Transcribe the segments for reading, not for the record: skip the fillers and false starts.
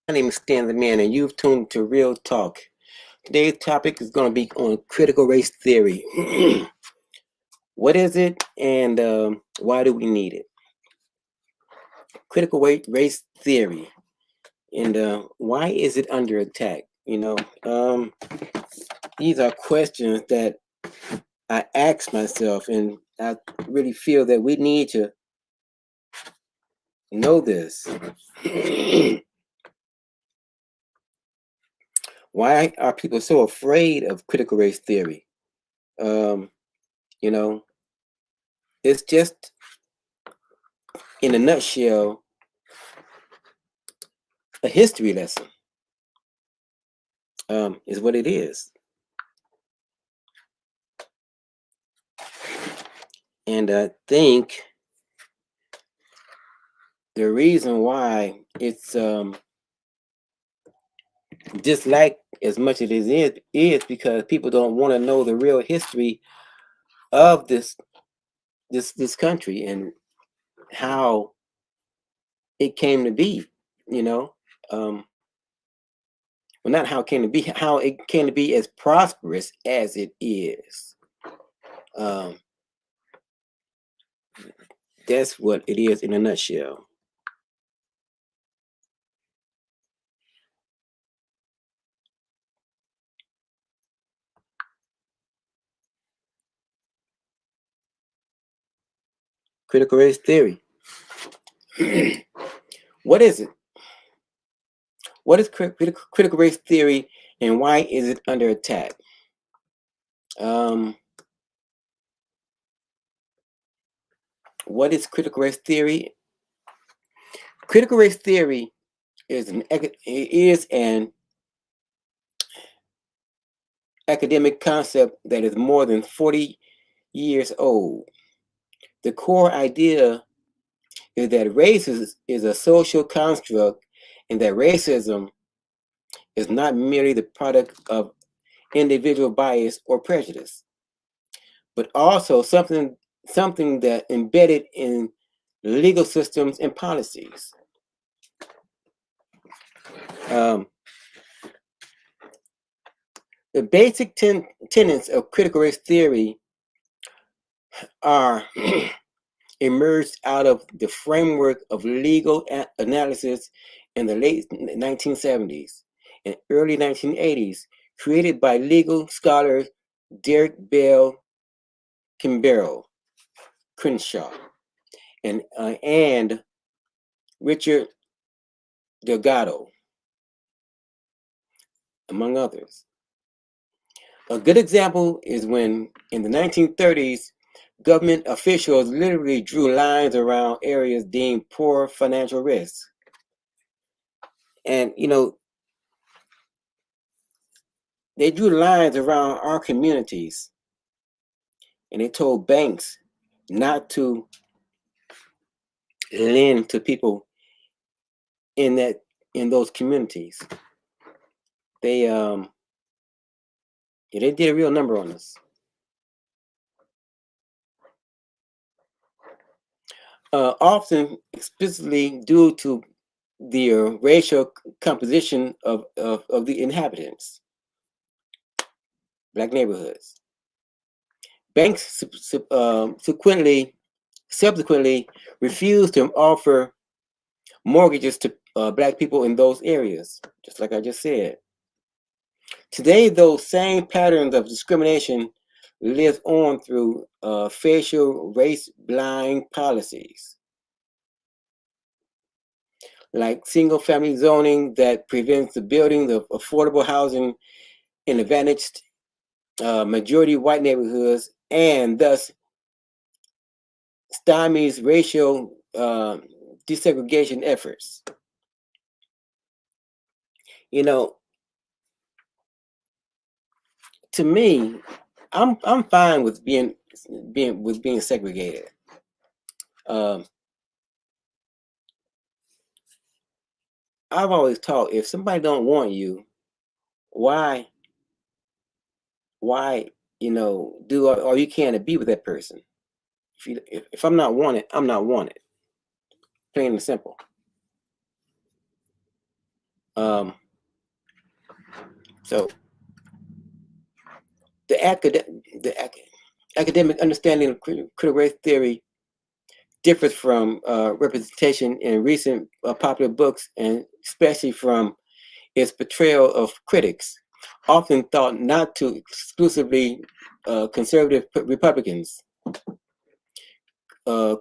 My name is Stan the Man, and you've tuned to Real Talk. Today's topic is going to be on critical race theory. What is it, and why do we need it? Critical race theory, and why is it under attack? These are questions that I ask myself, and I really feel that we need to know this. Why are people so afraid of critical race theory? Um, you know, it's just in a nutshell a history lesson. Is what it is, and I think the reason why it's disliked as much as it is because people don't want to know the real history of this country and how it came to be. You know, um, well, not how it came to be, how it came to be as prosperous as it is. Um, that's what it is in a nutshell. Critical race theory. What is it? What is critical race theory, and why is it under attack? Um, what is critical race theory? Critical race theory is an academic concept that is more than 40 years old. The core idea is that race is a social construct and that racism is not merely the product of individual bias or prejudice, but also something that embedded in legal systems and policies. Um, the basic tenets of critical race theory are emerged out of the framework of legal analysis in the late 1970s and early 1980s, created by legal scholar Derek Bell Crenshaw and Richard Delgado, among others. A good example is when, in the 1930s, government officials literally drew lines around areas deemed poor financial risk. And, they drew lines around our communities and they told banks not to lend to people in those communities. They yeah, they did a real number on us. Often explicitly due to the racial composition of the inhabitants, black neighborhoods. Banks subsequently refused to offer mortgages to black people in those areas, just like I just said. Today, those same patterns of discrimination live on through facial race-blind policies, like single-family zoning that prevents the building of affordable housing in advantaged majority white neighborhoods and thus stymies racial desegregation efforts. You know, to me, I'm fine with being segregated. Um, I've always taught if somebody don't want you, why why do all you can to be with that person. If I'm not wanted, I'm not wanted. Plain and simple. Um, so the academic understanding of critical race theory differs from representation in recent popular books, and especially from its portrayal of critics, often thought not to exclusively conservative Republicans.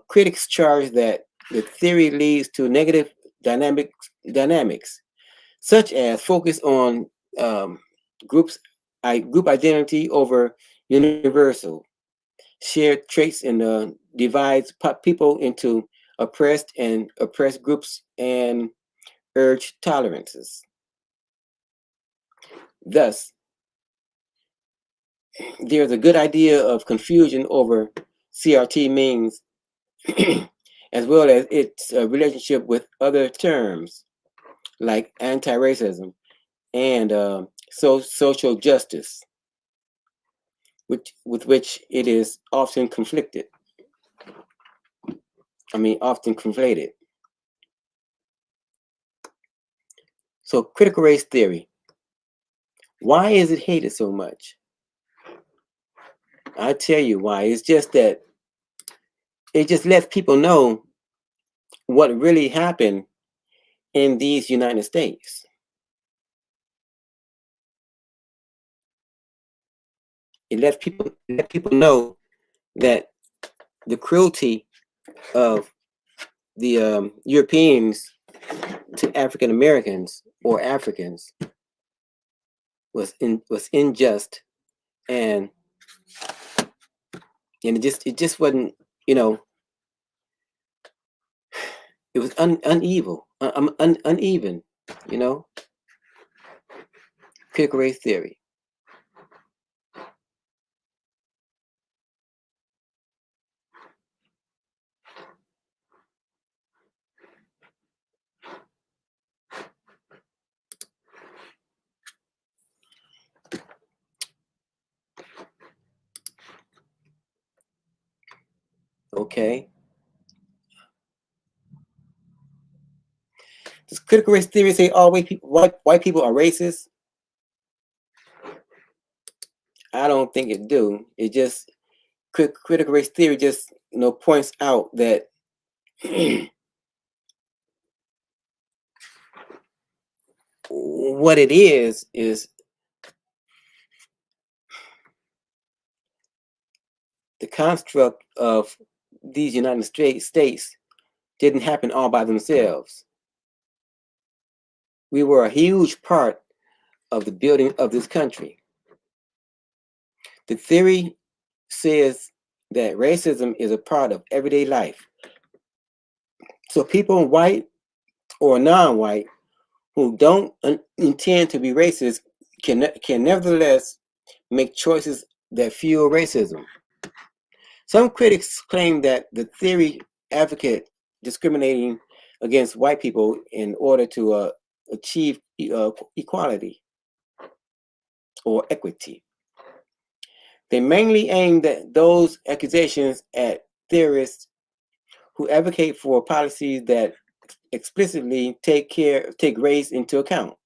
Critics charge that the theory leads to negative dynamics, such as focus on um, group identity over universal shared traits, and divides people into oppressed and oppressed groups and urge tolerances. Thus, there's a good idea of confusion over CRT means, as well as its relationship with other terms like anti-racism and social justice, with which it is often conflicted. Often conflated. So, critical race theory. Why is it hated so much? I'll tell you why. It's just that it just lets people know what really happened in these United States. It lets people know that the cruelty of the Europeans to African Americans or Africans was unjust, and it just wasn't, you know, it was uneven, you know. Critical race theory. Okay. Does critical race theory say all white people are racist? I don't think it do. It just critical race theory just points out that what it is the construct of these United States didn't happen all by themselves. We were a huge part of the building of this country. The theory says that racism is a part of everyday life. So people, white or non-white, who don't intend to be racist can nevertheless make choices that fuel racism. Some critics claim that the theory advocate discriminating against white people in order to achieve equality or equity. They mainly aim those accusations at theorists who advocate for policies that explicitly take race into account.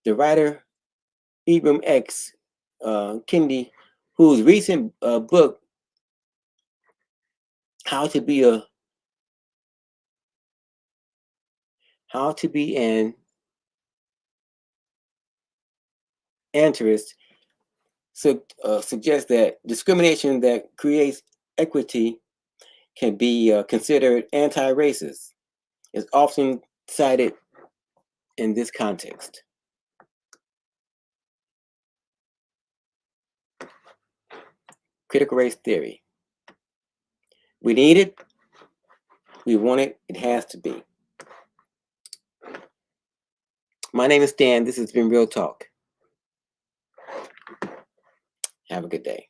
The writer Ibram X. Kendi, whose recent book "How to Be an Antiracist," suggests that discrimination that creates equity can be considered anti-racist. Is often cited in this context. Critical race theory. We need it. We want it. It has to be. My name is Stan. This has been Real Talk. Have a good day.